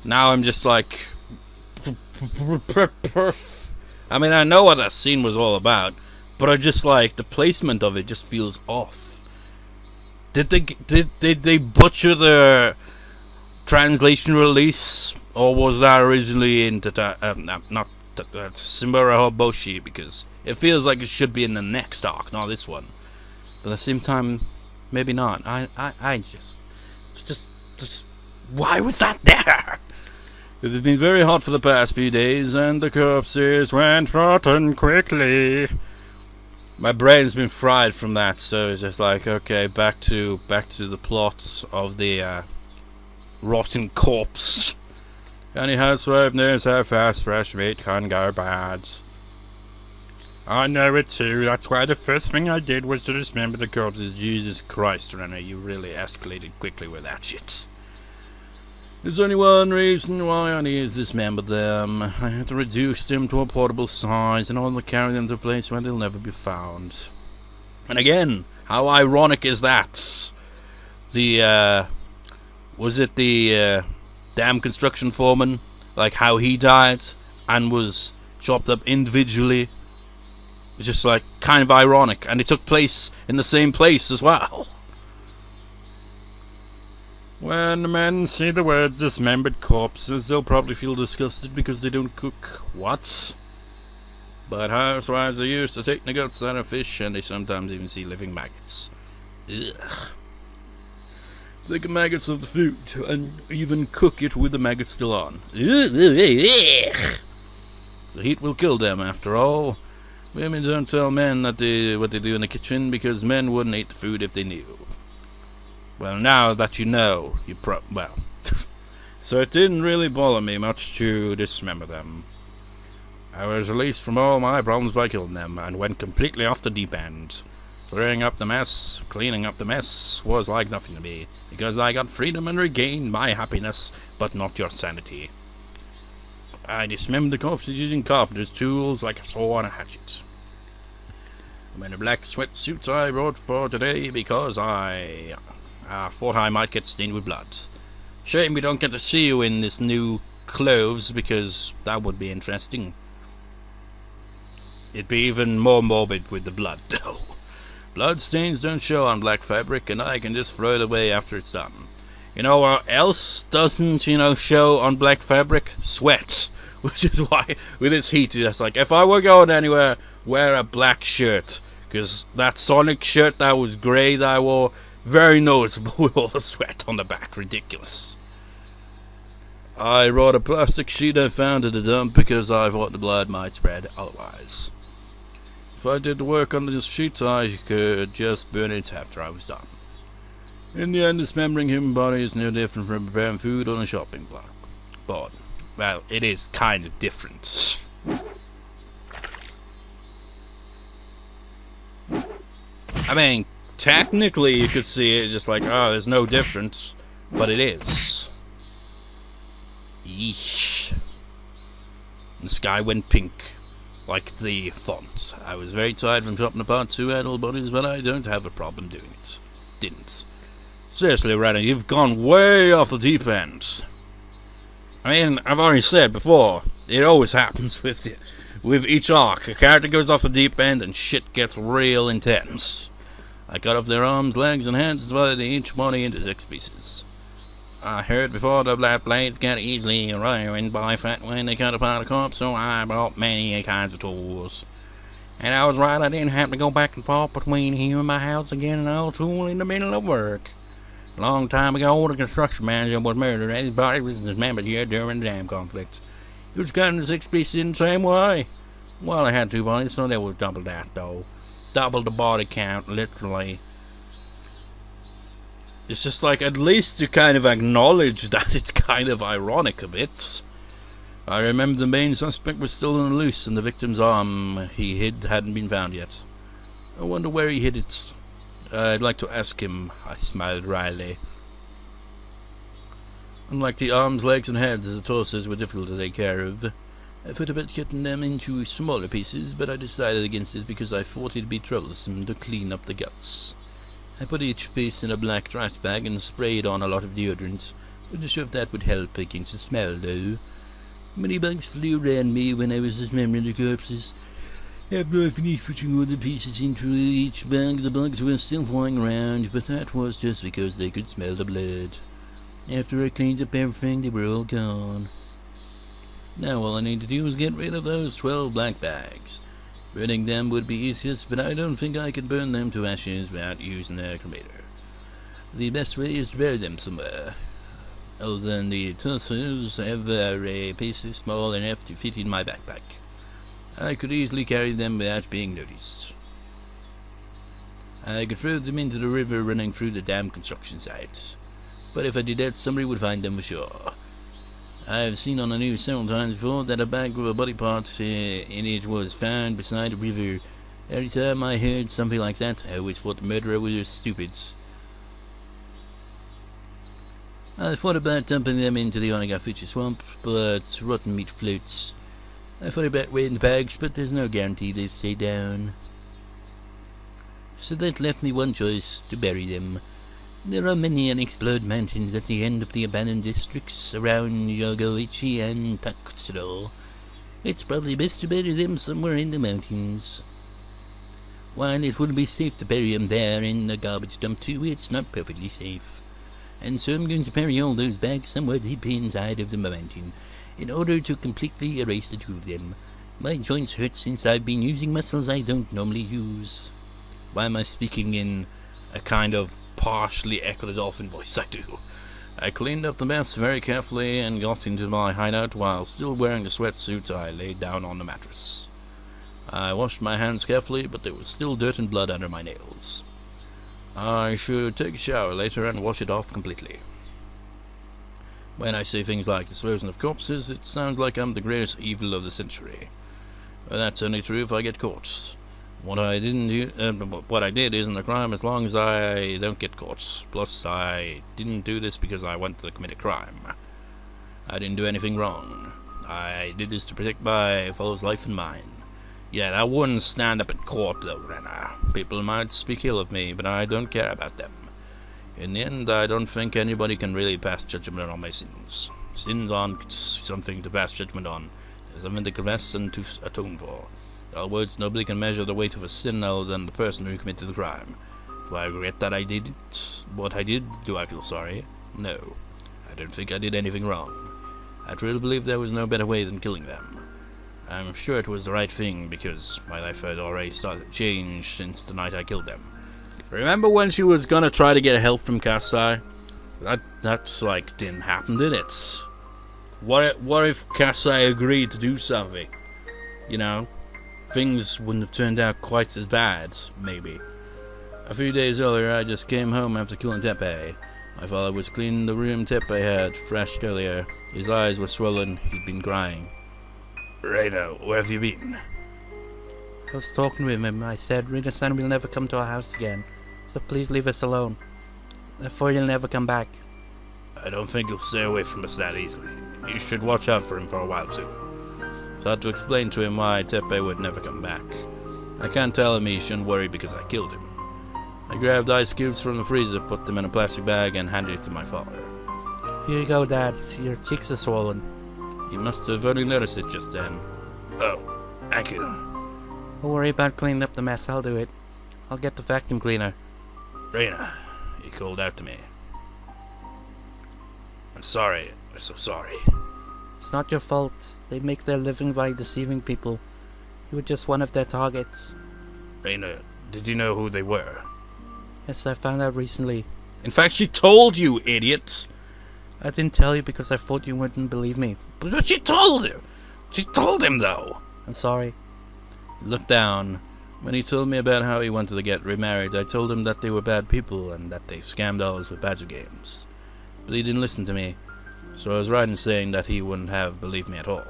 Now I'm just like... I mean, I know what that scene was all about, but I just like, the placement of it just feels off. Did they butcher the translation release, or was that originally in not Tsumihoroboshi? Because it feels like it should be in the next arc, not this one. But at the same time, maybe not. I just why was that there? It has been very hot for the past few days, and the corpses went rotten quickly. My brain's been fried from that, so it's just like, okay, back to the plot of the rotten corpse. Any housewife knows how fast fresh meat can go bad. I know it too. That's why the first thing I did was to dismember the corpses. Jesus Christ, Rena, you really escalated quickly with that shit. There's only one reason why I need to dismember them. I had to reduce them to a portable size in order to carry them to a place where they'll never be found. And again, how ironic is that? Was it the damn construction foreman? Like how he died and was chopped up individually? It's just like kind of ironic, and it took place in the same place as well. When the men see the words dismembered corpses, they'll probably feel disgusted because they don't cook. What? But housewives are used to taking the guts out of fish, and they sometimes even see living maggots. Ugh. Take the maggots of the food and even cook it with the maggots still on. Ugh. The heat will kill them, after all. Women don't tell men what they do in the kitchen, because men wouldn't eat the food if they knew. Well, now that you know, well. So it didn't really bother me much to dismember them. I was released from all my problems by killing them, and went completely off the deep end. Clearing up the mess, cleaning up the mess, was like nothing to me, because I got freedom and regained my happiness, but not your sanity. I dismembered the corpses using carpenter's tools like a saw and a hatchet. I'm in a black sweatsuit I brought for today because I thought I might get stained with blood. Shame we don't get to see you in this new clothes, because that would be interesting. It'd be even more morbid with the blood, though. Blood stains don't show on black fabric, and I can just throw it away after it's done. You know what else doesn't, show on black fabric? Sweat. Which is why, with this heat, it's like, if I were going anywhere, wear a black shirt. Because that Sonic shirt that was grey that I wore, very noticeable with all the sweat on the back. Ridiculous. I brought a plastic sheet I found at the dump because I thought the blood might spread otherwise. If I did the work on this sheet, I could just burn it after I was done. In the end, dismembering human bodies is no different from preparing food on a shopping block. But, well, it is kind of different. I mean, technically you could see it just like, oh, there's no difference, but it is. Yeesh. The sky went pink, like the font. I was very tired from chopping apart two adult bodies, but I don't have a problem doing it. Didn't. Seriously, Rena, you've gone way off the deep end. I mean, I've already said before, it always happens with each arc. A character goes off the deep end and shit gets real intense. I cut off their arms, legs, and heads, dividing each body into 6 pieces. I heard before the black blades get easily ruined by fat when they cut apart a corpse, so I bought many kinds of tools. And I was right, I didn't have to go back and forth between here and my house again and all tool in the middle of work. A long time ago, the construction manager was murdered and his body was dismembered here during the dam conflict. He was cut into 6 pieces in the same way. Well, I had 2 bodies, so there was double that, though. Double the body count, literally. It's just like, at least you kind of acknowledge that it's kind of ironic a bit. I remember the main suspect was still on the loose, and the victim's arm he hid hadn't been found yet. I wonder where he hid it. I'd like to ask him, I smiled wryly. Unlike the arms, legs, and heads, the torsos were difficult to take care of. I thought about cutting them into smaller pieces, but I decided against it because I thought it'd be troublesome to clean up the guts. I put each piece in a black trash bag and sprayed on a lot of deodorant, I'm not sure if that would help against the smell, though. Many bugs flew around me when I was dismembering the corpses. After I finished putting all the pieces into each bag, the bugs were still flying around, but that was just because they could smell the blood. After I cleaned up everything, they were all gone. Now all I need to do is get rid of those 12 black bags. Burning them would be easiest, but I don't think I could burn them to ashes without using a cremator. The best way is to bury them somewhere. Other than the torsos, every piece is small enough to fit in my backpack. I could easily carry them without being noticed. I could throw them into the river running through the damn construction site. But if I did that, somebody would find them for sure. I've seen on the news several times before that a bag with a body part in it was found beside a river. Every time I heard something like that, I always thought the murderer was stupid. I thought about dumping them into the Onagafuchi swamp, but rotten meat floats. I thought about weighing the bags, but there's no guarantee they'd stay down. So that left me one choice, to bury them. There are many unexplored mountains at the end of the abandoned districts around Keiichi and Takutsuro. It's probably best to bury them somewhere in the mountains. While it would be safe to bury them there in the garbage dump too, it's not perfectly safe. And so I'm going to bury all those bags somewhere deep inside of the mountain, in order to completely erase the two of them. My joints hurt since I've been using muscles I don't normally use. Why am I speaking in a kind of partially Echo the Dolphin voice? I do. I cleaned up the mess very carefully and got into my hideout while still wearing the sweatsuit I laid down on the mattress. I washed my hands carefully, but there was still dirt and blood under my nails. I should take a shower later and wash it off completely. When I say things like disposing of corpses, it sounds like I'm the greatest evil of the century. But that's only true if I get caught. What I did isn't a crime as long as I don't get caught. Plus, I didn't do this because I wanted to commit a crime. I didn't do anything wrong. I did this to protect my fellow's life and mine. Yeah, that wouldn't stand up in court, though, Rena. People might speak ill of me, but I don't care about them. In the end, I don't think anybody can really pass judgment on my sins. Sins aren't something to pass judgment on. They're something to confess and to atone for. In other words, nobody can measure the weight of a sin other than the person who committed the crime. Do I regret that I did it? What I did? Do I feel sorry? No. I don't think I did anything wrong. I truly believe there was no better way than killing them. I'm sure it was the right thing, because my life had already started to change since the night I killed them. Remember when she was gonna try to get help from Kasai? That's like didn't happen, did it? What if Kasai agreed to do something? You know, things wouldn't have turned out quite as bad, maybe. A few days earlier, I just came home after killing Teppei. My father was cleaning the room Teppei had thrashed earlier. His eyes were swollen, he'd been crying. Rena, where have you been? I was talking with him. I said, Rina-san will never come to our house again, so please leave us alone. Therefore he'll never come back. I don't think he'll stay away from us that easily. You should watch out for him for a while too. So I had to explain to him why Teppei would never come back. I can't tell him he shouldn't worry because I killed him. I grabbed ice cubes from the freezer, put them in a plastic bag, and handed it to my father. Here you go, Dad. See, your cheeks are swollen. He must have only noticed it just then. Oh, thank you. Don't worry about cleaning up the mess. I'll do it. I'll get the vacuum cleaner. Rena, he called out to me. I'm sorry. I'm so sorry. It's not your fault. They make their living by deceiving people. You were just one of their targets. Rena, did you know who they were? Yes, I found out recently. In fact, she told you, idiot! I didn't tell you because I thought you wouldn't believe me. But she told him! She told him, though! I'm sorry. He looked down. When he told me about how he wanted to get remarried, I told him that they were bad people and that they scammed dolls with badger games. But he didn't listen to me, so I was right in saying that he wouldn't have believed me at all.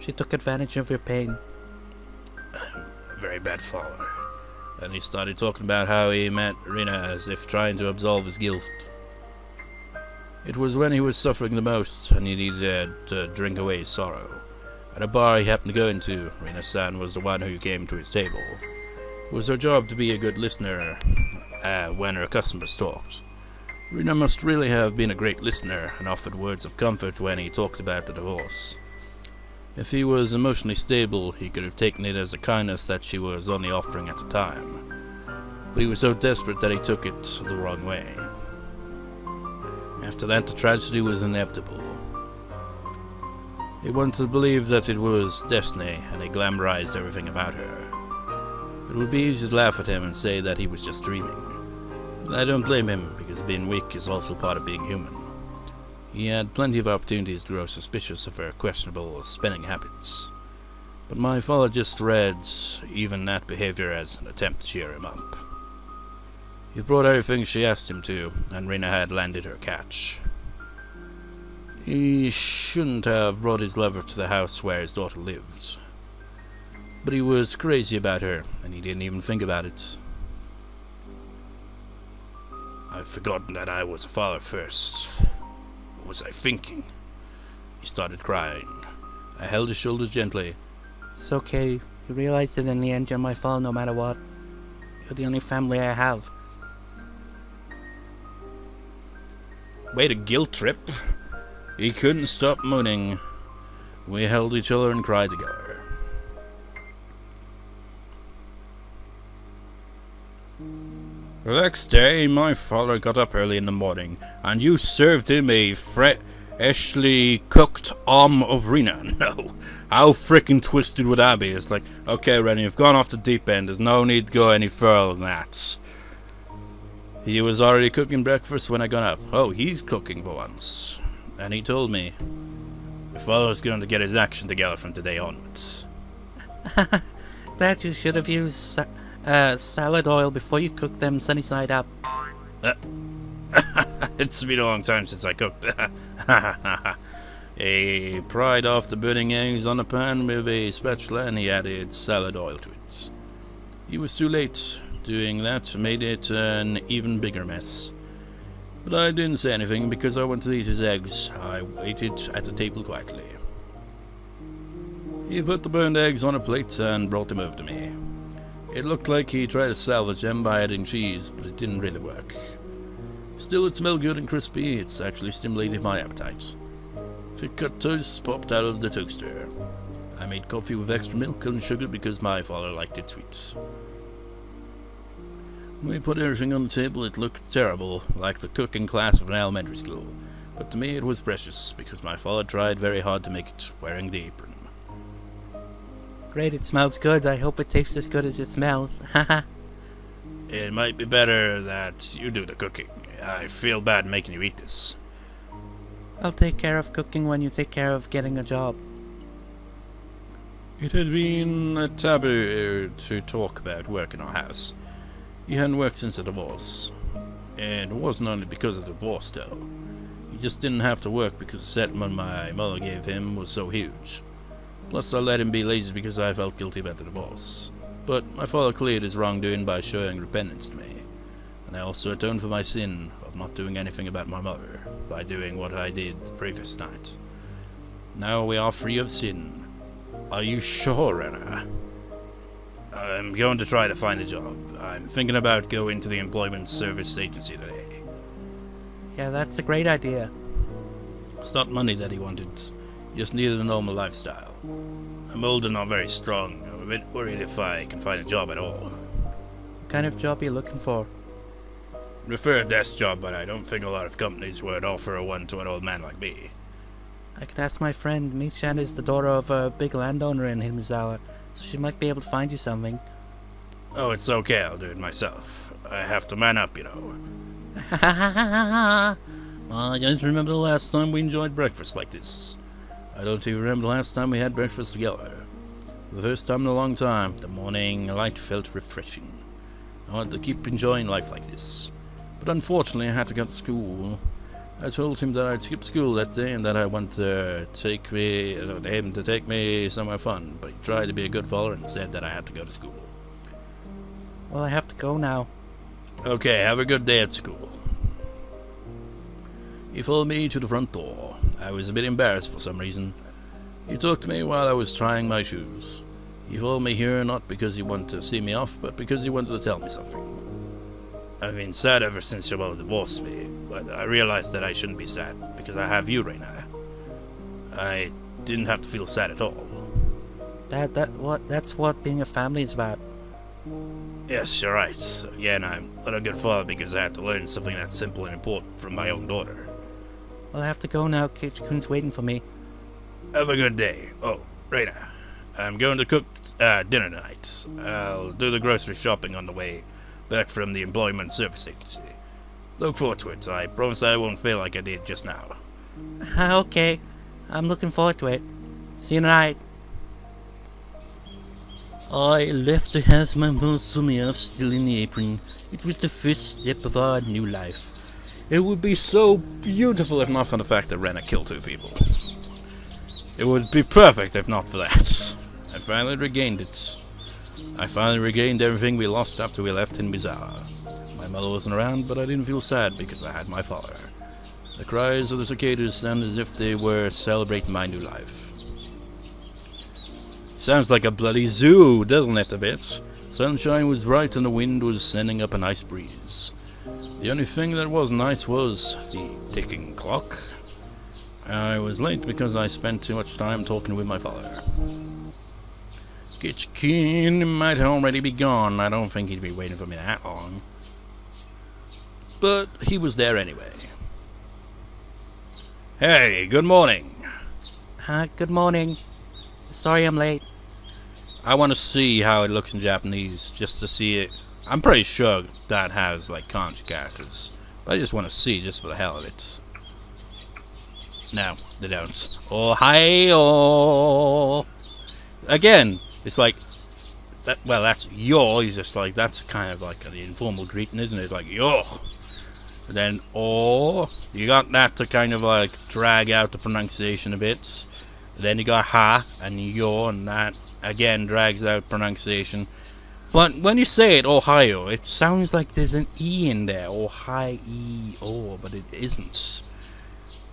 She took advantage of your pain. A very bad father. And he started talking about how he met Rena as if trying to absolve his guilt. It was when he was suffering the most and he needed to drink away his sorrow. At a bar he happened to go into, Rina-san was the one who came to his table. It was her job to be a good listener when her customers talked. Rena must really have been a great listener and offered words of comfort when he talked about the divorce. If he was emotionally stable, he could have taken it as a kindness that she was only offering at the time. But he was so desperate that he took it the wrong way. After that, the tragedy was inevitable. He wanted to believe that it was destiny, and he glamorized everything about her. It would be easy to laugh at him and say that he was just dreaming. And I don't blame him, because being weak is also part of being human. He had plenty of opportunities to grow suspicious of her questionable spending habits. But my father just read even that behavior as an attempt to cheer him up. He brought everything she asked him to, and Rena had landed her catch. He shouldn't have brought his lover to the house where his daughter lived. But he was crazy about her, and he didn't even think about it. I've forgotten that I was a father first. What was I thinking? He started crying. I held his shoulders gently. It's okay. You realized that in the end you're my father no matter what. You're the only family I have. Wait, a guilt trip? He couldn't stop moaning. We held each other and cried together. The next day, my father got up early in the morning, and you served him a freshly cooked arm of Rena. No, how frickin' twisted would that be? It's like, okay, Rena, you've gone off the deep end. There's no need to go any further than that. He was already cooking breakfast when I got up. Oh, he's cooking for once. And he told me, your father's going to get his action together from today onwards. Dad, you should have used salad oil before you cooked them sunny side up. It's been a long time since I cooked. He pried off the burning eggs on the pan with a spatula and he added salad oil to it. He was too late. Doing that made it an even bigger mess. But I didn't say anything because I wanted to eat his eggs. I waited at the table quietly. He put the burned eggs on a plate and brought them over to me. It looked like he tried to salvage them by adding cheese, but it didn't really work. Still, it smelled good and crispy. It's actually stimulated my appetite. Thick cut toast popped out of the toaster. I made coffee with extra milk and sugar because my father liked it sweet. When we put everything on the table, it looked terrible, like the cooking class of an elementary school. But to me it was precious, because my father tried very hard to make it, wearing the apron. Great, it smells good. I hope it tastes as good as it smells. Haha. It might be better that you do the cooking. I feel bad making you eat this. I'll take care of cooking when you take care of getting a job. It had been a taboo to talk about work in our house. He hadn't worked since the divorce. And it wasn't only because of the divorce, though. He just didn't have to work because the settlement my mother gave him was so huge. Plus, I let him be lazy because I felt guilty about the divorce. But my father cleared his wrongdoing by showing repentance to me. And I also atoned for my sin of not doing anything about my mother by doing what I did the previous night. Now we are free of sin. Are you sure, Rena? I'm going to try to find a job. I'm thinking about going to the employment service agency today. Yeah, that's a great idea. It's not money that he wanted. He just needed a normal lifestyle. I'm old and not very strong. I'm a bit worried if I can find a job at all. What kind of job are you looking for? Prefer a desk job, but I don't think a lot of companies would offer one to an old man like me. I could ask my friend. Michan is the daughter of a big landowner in Himizawa, so she might be able to find you something. Oh, it's okay, I'll do it myself. I have to man up, you know. I don't remember the last time we enjoyed breakfast like this. I don't even remember the last time we had breakfast together. For the first time in a long time, the morning light felt refreshing. I wanted to keep enjoying life like this. But unfortunately, I had to go to school. I told him that I'd skip school that day and that I wanted him to take me somewhere fun, but he tried to be a good father and said that I had to go to school. Well, I have to go now. Okay, have a good day at school. He followed me to the front door. I was a bit embarrassed for some reason. He talked to me while I was trying my shoes. He followed me here not because he wanted to see me off, but because he wanted to tell me something. I've been sad ever since your mother divorced me, but but I realized that I shouldn't be sad because I have you, Rena. I didn't have to feel sad at all. That's what being a family is about. Yes, you're right. Again, I'm not a good father because I had to learn something that's simple and important from my own daughter. Well, I have to go now. Keiichi-kun's waiting for me. Have a good day. Oh, Rena, I'm going to cook dinner tonight. I'll do the grocery shopping on the way back from the employment service agency. Look forward to it. I promise I won't feel like I did just now. Okay. I'm looking forward to it. See you tonight. I left the house my mother saw me off still in the apron. It was the first step of our new life. It would be so beautiful if not for the fact that Rena killed 2 people. It would be perfect if not for that. I finally regained it. I finally regained everything we lost after we left in Bizarre. My mother wasn't around, but I didn't feel sad because I had my father. The cries of the cicadas sound as if they were celebrating my new life. Sounds like a bloody zoo, doesn't it, a bit? Sunshine was bright and the wind was sending up a nice breeze. The only thing that was nice was the ticking clock. I was late because I spent too much time talking with my father. Keiichi might already be gone. I don't think he'd be waiting for me that long. But he was there anyway. Hey, good morning. Good morning. Sorry I'm late. I want to see how it looks in Japanese, just to see it. I'm pretty sure that has, like, kanji characters. But I just want to see, just for the hell of it. No, they don't. Ohio! Again, it's like... that. Well, that's yo, he's just like, that's kind of like an informal greeting, isn't it? Like, yo! And then, oh, you got that to kind of like drag out the pronunciation a bit. Then you got ha and yo, and that again drags out pronunciation. But when you say it, Ohio, it sounds like there's an E in there. Ohio, but it isn't.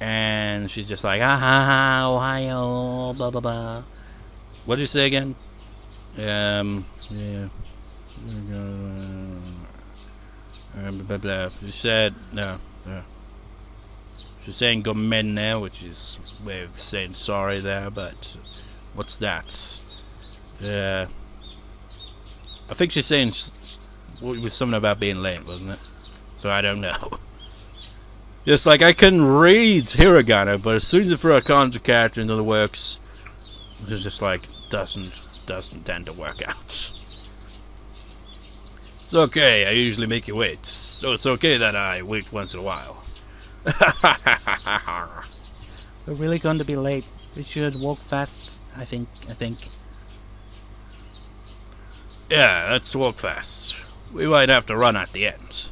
And she's just like, Ohio, blah blah blah. What did you say again? Yeah. Blah, blah. She said no. She's saying gomen now, which is a way of saying sorry there, but what's that? I think she's saying was something about being late, wasn't it? So I don't know. Just like I can read hiragana, but as soon as you throw a kanji character into the works, it's just like doesn't tend to work out. It's okay, I usually make you wait, so it's okay that I wait once in a while. We're really going to be late. We should walk fast, I think. Yeah, let's walk fast. We might have to run at the end.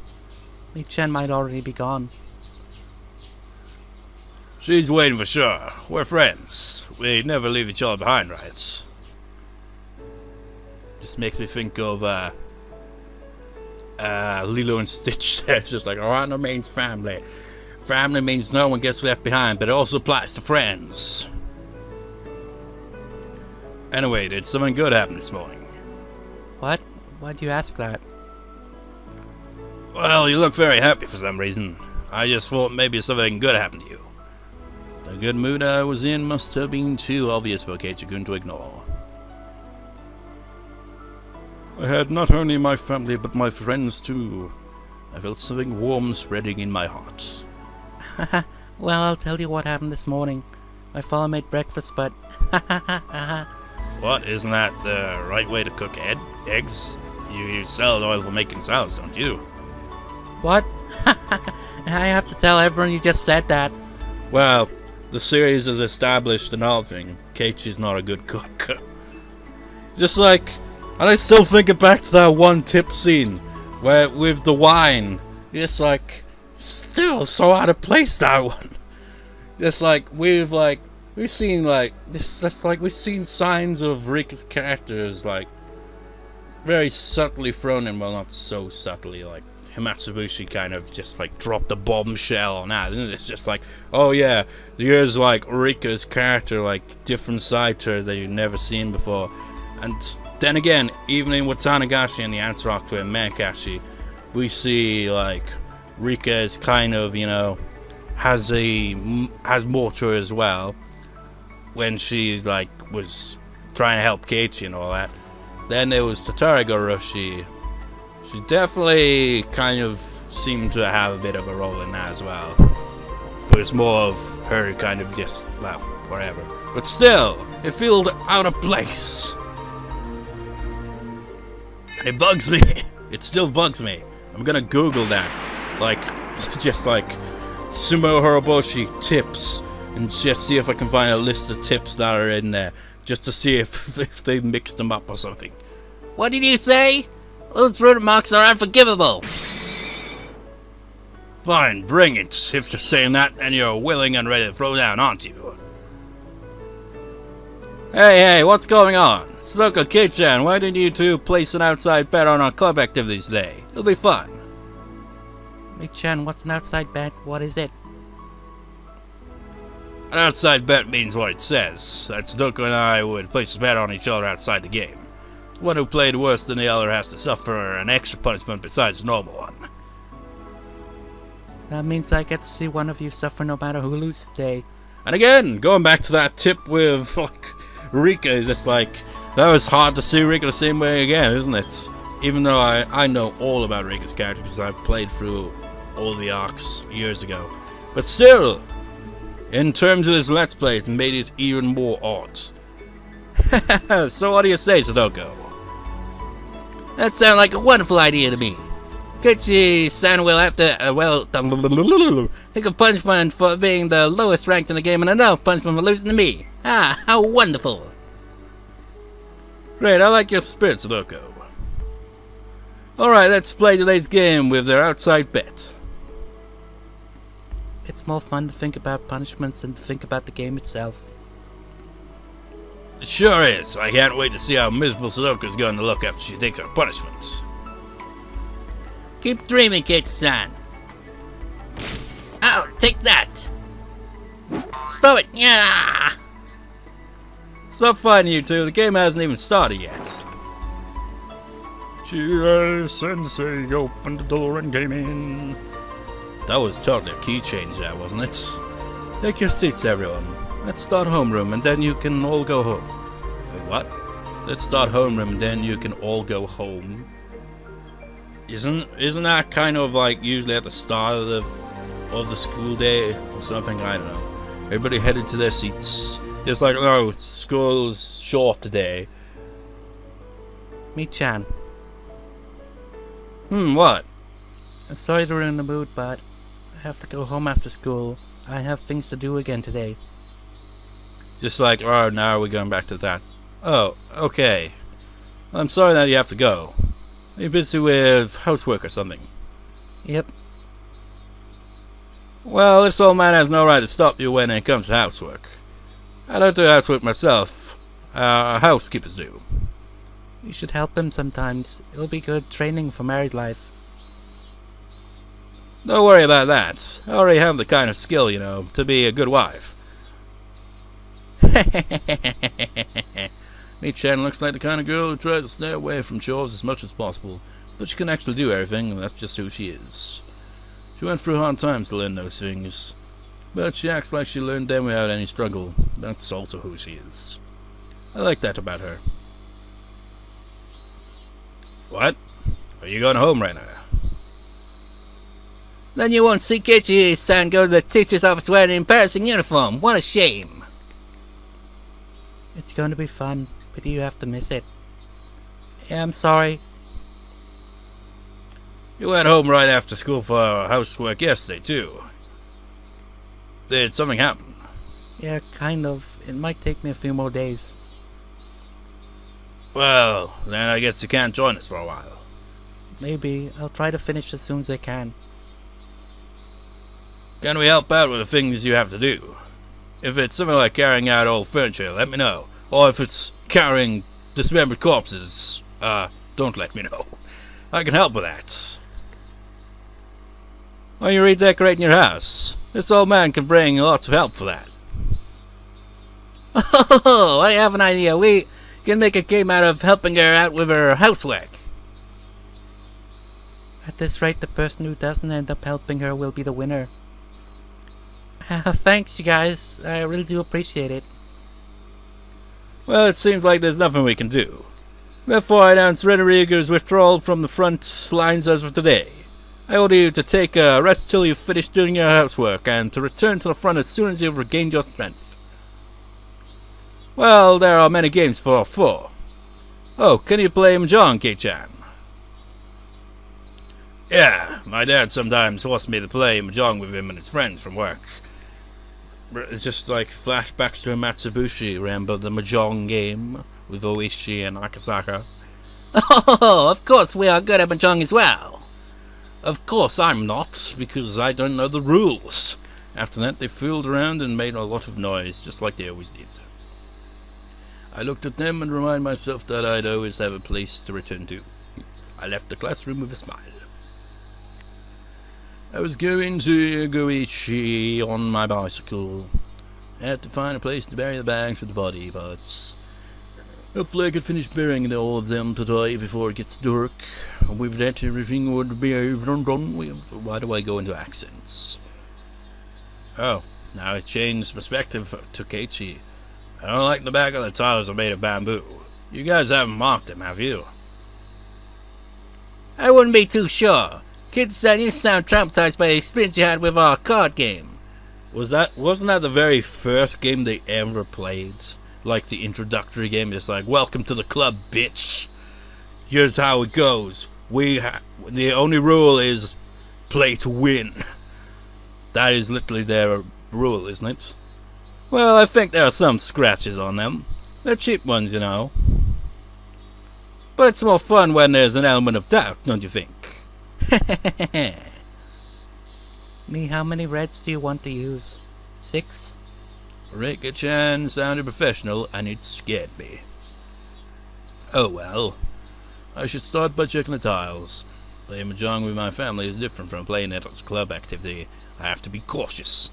Chen might already be gone. She's waiting for sure. We're friends. We never leave each other behind, right? Just makes me think of Lilo and Stitch. It's just like, honor means family. Family means no one gets left behind, but it also applies to friends. Anyway, did something good happen this morning? What? Why'd you ask that? Well, you look very happy for some reason. I just thought maybe something good happened to you. The good mood I was in must have been too obvious for Keiichi-kun to ignore. I had not only my family, but my friends too. I felt something warm spreading in my heart. Well, I'll tell you what happened this morning. My father made breakfast, but... What? Isn't that the right way to cook eggs? You use salad oil for making salads, don't you? What? I have to tell everyone you just said that. Well, the series has established another thing. Keiichi's not a good cook. Just like... And I still think it back to that one tip scene where with the wine, just like still so out of place, that one. Just like we've seen like this, that's like we've seen signs of Rika's characters like very subtly thrown in, well not so subtly, like Himatsubushi kind of just like dropped a bombshell on that, and it's just like, oh yeah, here's like Rika's character, like different side to her that you've never seen before. And then again, even in Watanagashi and the answer to Mekashi, we see like Rika is kind of, has more to her as well. When she was trying to help Keiichi and all that. Then there was Higurashi. She definitely kind of seemed to have a bit of a role in that as well. But it's more of her kind of just, whatever. But still, it feels out of place. And it bugs me. It still bugs me. I'm gonna Google that. Just Tsumihoroboshi tips. And just see if I can find a list of tips that are in there. Just to see if they mixed them up or something. What did you say? Those root marks are unforgivable. Fine, bring it. If you're saying that, and you're willing and ready to throw down, aren't you? Hey, what's going on? Sudoku Kei-chan, why didn't you two place an outside bet on our club activities today? It'll be fun. Mi-chan, what's an outside bet? What is it? An outside bet means what it says. That Sudoku and I would place a bet on each other outside the game. The one who played worse than the other has to suffer an extra punishment besides the normal one. That means I get to see one of you suffer no matter who loses today. And again, going back to that tip with Rika, is just that was hard to see Rika the same way again, isn't it? Even though I know all about Rika's character because I've played through all the arcs years ago. But still, in terms of this Let's Play, it's made it even more odd. So what do you say, Sudoku? That sounds like a wonderful idea to me. Keiichi-san will have to, take a punishment for being the lowest ranked in the game and enough punishment for losing to me. Ah, how wonderful. Great, I like your spirit, Sudoku. Alright, let's play today's game with their outside bet. It's more fun to think about punishments than to think about the game itself. It sure is. I can't wait to see how miserable Sudoku's going to look after she takes her punishments. Keep dreaming, Keiichi-san. Oh, take that. Stop it. Yeah. Stop fighting, you two. The game hasn't even started yet. Sensei opened the door and came in. That was totally a key change there, wasn't it? Take your seats, everyone. Let's start homeroom and then you can all go home. Wait, what? Let's start homeroom and then you can all go home. Isn't that kind of usually at the start of the school day or something? I don't know. Everybody headed to their seats. It's oh, school's short today. Mi-chan. What? I'm sorry to ruin the mood, but I have to go home after school. I have things to do again today. Just oh, now we're going back to that. Oh, okay. Well, I'm sorry that you have to go. Are you busy with housework or something? Yep. Well, this old man has no right to stop you when it comes to housework. I don't do housework myself. Housekeepers do. You should help him sometimes. It'll be good training for married life. Don't worry about that. I already have the kind of skill, to be a good wife. Mi-chan looks like the kind of girl who tries to stay away from chores as much as possible, but she can actually do everything, and that's just who she is. She went through hard times to learn those things, but she acts like she learned them without any struggle. That's also who she is. I like that about her. What? Are you going home, Rena? Then you won't see Keiichi-san go to the teacher's office wearing an embarrassing uniform. What a shame. It's going to be fun, but you have to miss it. Yeah, I'm sorry. You went home right after school for housework yesterday, too. Did something happen? Yeah, kind of. It might take me a few more days. Well, then I guess you can't join us for a while. Maybe. I'll try to finish as soon as I can. Can we help out with the things you have to do? If it's something like carrying out old furniture, let me know. Or if it's carrying dismembered corpses, don't let me know. I can help with that. Or you redecorating your house. This old man can bring lots of help for that. Oh, I have an idea. We can make a game out of helping her out with her housework. At this rate, the person who doesn't end up helping her will be the winner. Thanks, you guys. I really do appreciate it. Well, it seems like there's nothing we can do. Therefore, I announce Rieger's withdrawal from the front lines as of today. I order you to take a rest till you've finished doing your housework, and to return to the front as soon as you've regained your strength. Well, there are many games for 4. Oh, can you play Mahjong, Kei-chan? Yeah, my dad sometimes forced me to play Mahjong with him and his friends from work. It's just like flashbacks to a Matsubushi. Remember the Mahjong game with Oishi and Akasaka? Oh, of course we are good at Mahjong as well. Of course I'm not, because I don't know the rules. After that they fooled around and made a lot of noise, just like they always did. I looked at them and reminded myself that I'd always have a place to return to. I left the classroom with a smile. I was going to Keiichi on my bicycle. I had to find a place to bury the bags with the body parts. Hopefully I could finish burying all of them today before it gets dark. With that, everything would be done with. Why do I go into accents? Oh, now it changed perspective to Keiichi. I don't like the back of the tiles are made of bamboo. You guys haven't marked them, have you? I wouldn't be too sure. Kid-san, you sound traumatized by the experience you had with our card game. Wasn't that the very first game they ever played? Like the introductory game, it's like, welcome to the club, bitch. Here's how it goes. The only rule is play to win. That is literally their rule, isn't it? Well, I think there are some scratches on them. They're cheap ones, you know. But it's more fun when there's an element of doubt, don't you think? Me, how many reds do you want to use? 6? Rika-chan sounded professional, and it scared me. Oh well. I should start by checking the tiles. Playing Mahjong with my family is different from playing it as club activity. I have to be cautious.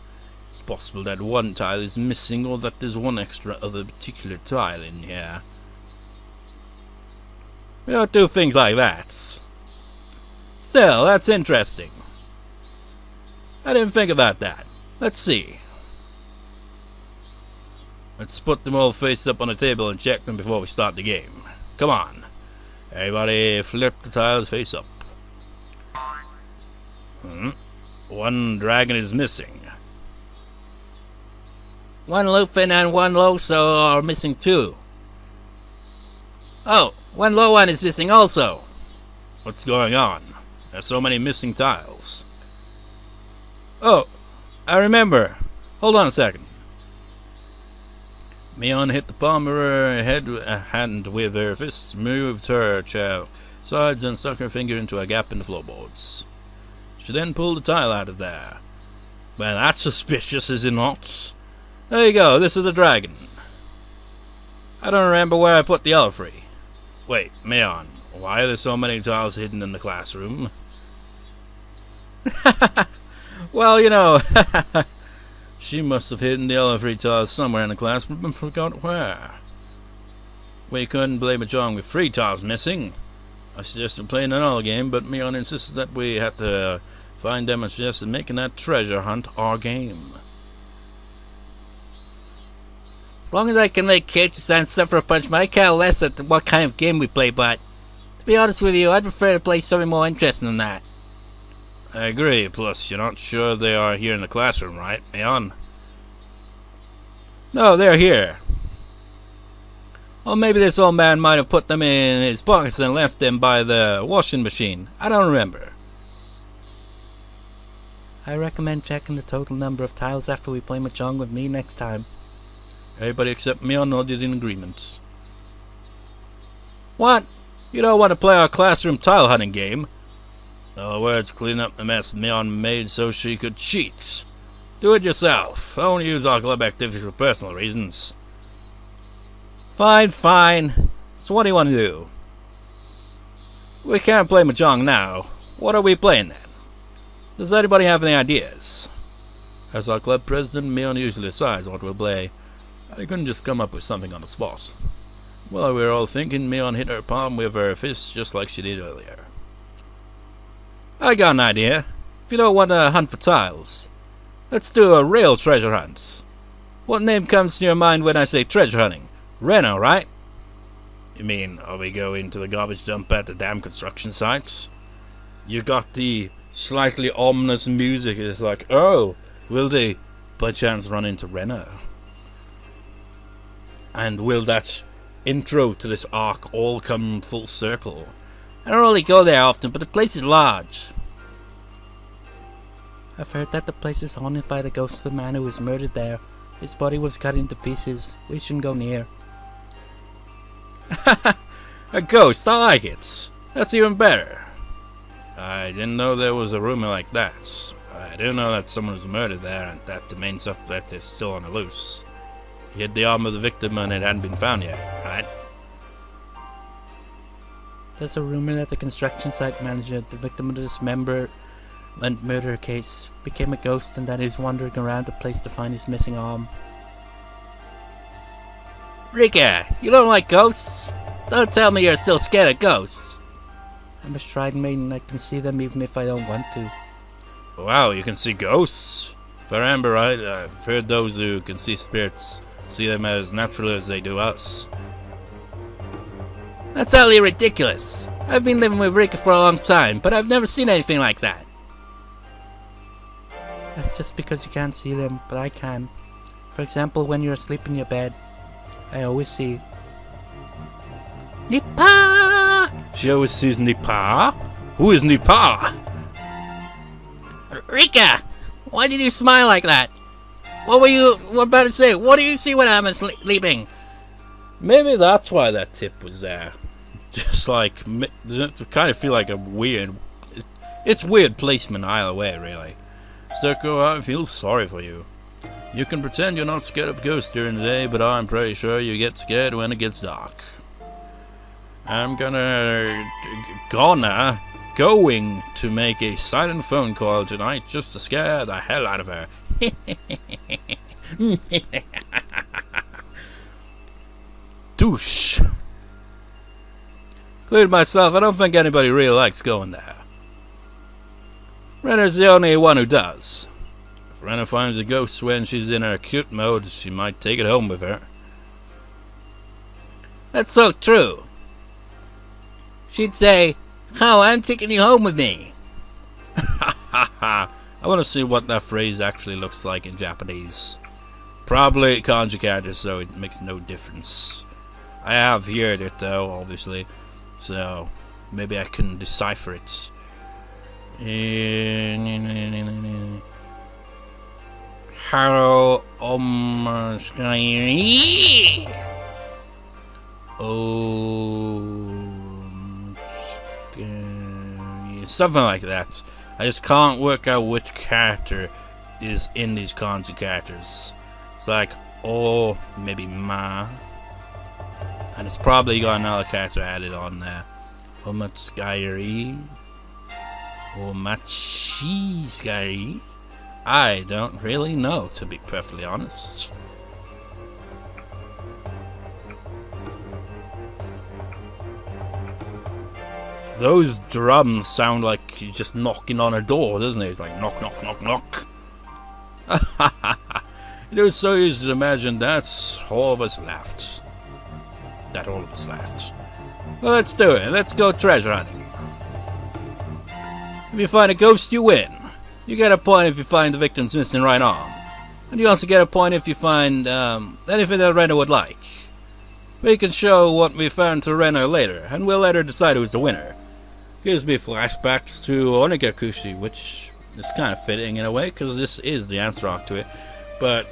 It's possible that one tile is missing, or that there's one extra of a particular tile in here. We don't do things like that. Still, that's interesting. I didn't think about that. Let's see. Let's put them all face up on the table and check them before we start the game. Come on. Everybody flip the tiles face up. One dragon is missing. One Lupin and one Loso are missing too. Oh, one low one is missing also. What's going on? There's so many missing tiles. Oh, I remember. Hold on a second. Mion hit the palm of her hand with her fist, moved her chair sides, and stuck her finger into a gap in the floorboards. She then pulled the tile out of there. Well, that's suspicious, is it not? There you go, this is the dragon. I don't remember where I put the other 3. Wait, Mion, why are there so many tiles hidden in the classroom? Well, you know, she must have hidden the other 3 tiles somewhere in the classroom and forgot where. We couldn't play Mahjong with 3 tiles missing. I suggested playing another game, but Mion insisted that we had to find them and suggested making that treasure hunt our game. As long as I can make Keiichi-san suffer a punch, I care less at what kind of game we play, but to be honest with you, I'd prefer to play something more interesting than that. I agree, plus you're not sure they are here in the classroom, right, Mion? No, they're here. Or maybe this old man might have put them in his pockets and left them by the washing machine. I don't remember. I recommend checking the total number of tiles after we play Mahjong with me next time. Everybody except Mion nodded in agreement. What? You don't want to play our classroom tile hunting game? In other words, clean up the mess Mion made so she could cheat. Do it yourself. Don't use our club activities for personal reasons. Fine, fine. So what do you want to do? We can't play Mahjong now. What are we playing then? Does anybody have any ideas? As our club president, Mion usually decides what we'll play. I couldn't just come up with something on the spot. While we were all thinking, Mion hit her palm with her fist just like she did earlier. I got an idea. If you don't want to hunt for tiles, let's do a real treasure hunt. What name comes to your mind when I say treasure hunting? Rena, right? You mean, are we going to the garbage dump at the damn construction sites? You got the slightly ominous music. It's like, oh, will they by chance run into Rena? And will that intro to this arc all come full circle? I don't really go there often, but the place is large. I've heard that the place is haunted by the ghost of the man who was murdered there. His body was cut into pieces. We shouldn't go near. A ghost, I like it. That's even better. I didn't know there was a rumor like that. I do know that someone was murdered there and that the main suspect is still on the loose. He hid the arm of the victim and it hadn't been found yet, right? There's a rumor that the construction site manager, the victim of the dismember and murder case, became a ghost and that he's wandering around the place to find his missing arm. Rika, you don't like ghosts? Don't tell me you're still scared of ghosts. I'm a Shrine Maiden, I can see them even if I don't want to. Wow, you can see ghosts? If I remember right, I've heard those who can see spirits see them as naturally as they do us. That's utterly ridiculous. I've been living with Rika for a long time, but I've never seen anything like that. That's just because you can't see them, but I can. For example, when you're asleep in your bed, I always see... Nipa! She always sees Nipa? Who is Nipa? Rika! Why did you smile like that? What were you about to say? What do you see when I'm sleeping? Maybe that's why that tip was there. Just like, to kind of feel like a weird... It's weird placement either way, really. Sturko, I feel sorry for you. You can pretend you're not scared of ghosts during the day, but I'm pretty sure you get scared when it gets dark. I'm going to make a silent phone call tonight just to scare the hell out of her. Douche. Including myself, I don't think anybody really likes going there. Rena's the only one who does. If Rena finds a ghost when she's in her cute mode, she might take it home with her. That's so true. She'd say, "Oh, I'm taking you home with me." I want to see what that phrase actually looks like in Japanese. Probably kanji characters, so it makes no difference. I have heard it though, obviously, so maybe I can decipher it. Haro something like that. I just can't work out which character is in these kanji characters. It's like, oh, maybe ma. And it's probably got another character added on there. Omatsukairi. Omachiskari. I don't really know, to be perfectly honest. Those drums sound like you're just knocking on a door, doesn't it? It's like knock, knock, knock, knock. It was so easy to imagine that all of us laughed. Well, let's do it. Let's go treasure hunting. If you find a ghost, you win. You get a point if you find the victim's missing right arm. And you also get a point if you find anything that Rena would like. We can show what we found to Rena later, and we'll let her decide who's the winner. Gives me flashbacks to Onikakushi, which is kind of fitting in a way, because this is the answer arc to it. But,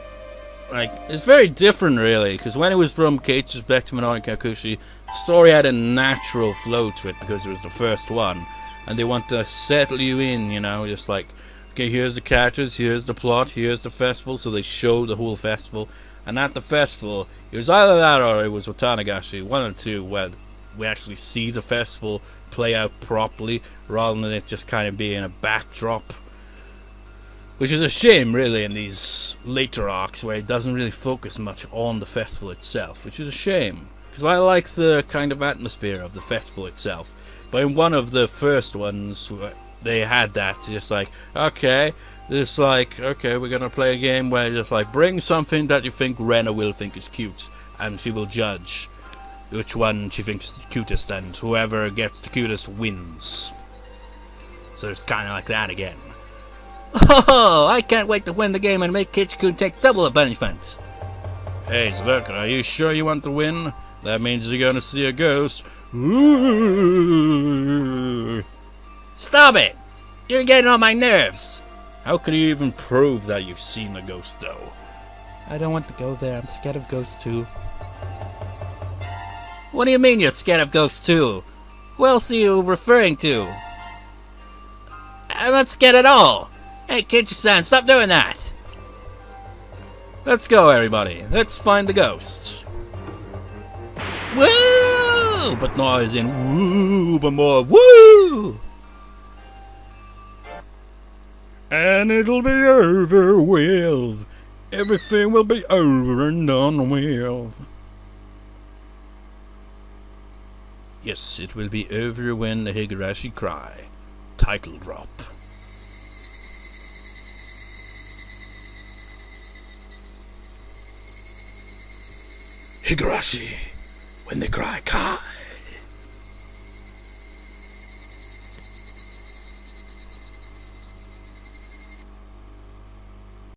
like, it's very different, really, because when it was from Keiichi's perspective and Onikakushi, the story had a natural flow to it, because it was the first one. And they want to settle you in, you know, just like, okay, here's the characters, here's the plot, here's the festival, so they show the whole festival. And at the festival, it was either that or it was Watanagashi, one or two, where we actually see the festival play out properly, rather than it just kind of being a backdrop. Which is a shame, really, in these later arcs, where it doesn't really focus much on the festival itself, which is a shame. Because I like the kind of atmosphere of the festival itself. But in one of the first ones, they had that. Just like, okay, it's like, okay, we're gonna play a game where just like bring something that you think Rena will think is cute, and she will judge which one she thinks is the cutest, and whoever gets the cutest wins. So it's kind of like that again. Oh, I can't wait to win the game and make Keiichi-kun take double the punishment. Hey, Zverka, are you sure you want to win? That means you're gonna see a ghost. Ooh. Stop it! You're getting on my nerves. How can you even prove that you've seen a ghost, though? I don't want to go there. I'm scared of ghosts too. What do you mean you're scared of ghosts too? Who else are you referring to? I'm not scared at all. Hey, Keiichi-san, stop doing that. Let's go, everybody. Let's find the ghost. Woo! But not as in woo, but more woo! And it'll be over with. Everything will be over and done with. Yes, it will be over when the Higurashi cry. Title drop. Higurashi, when they cry, kai.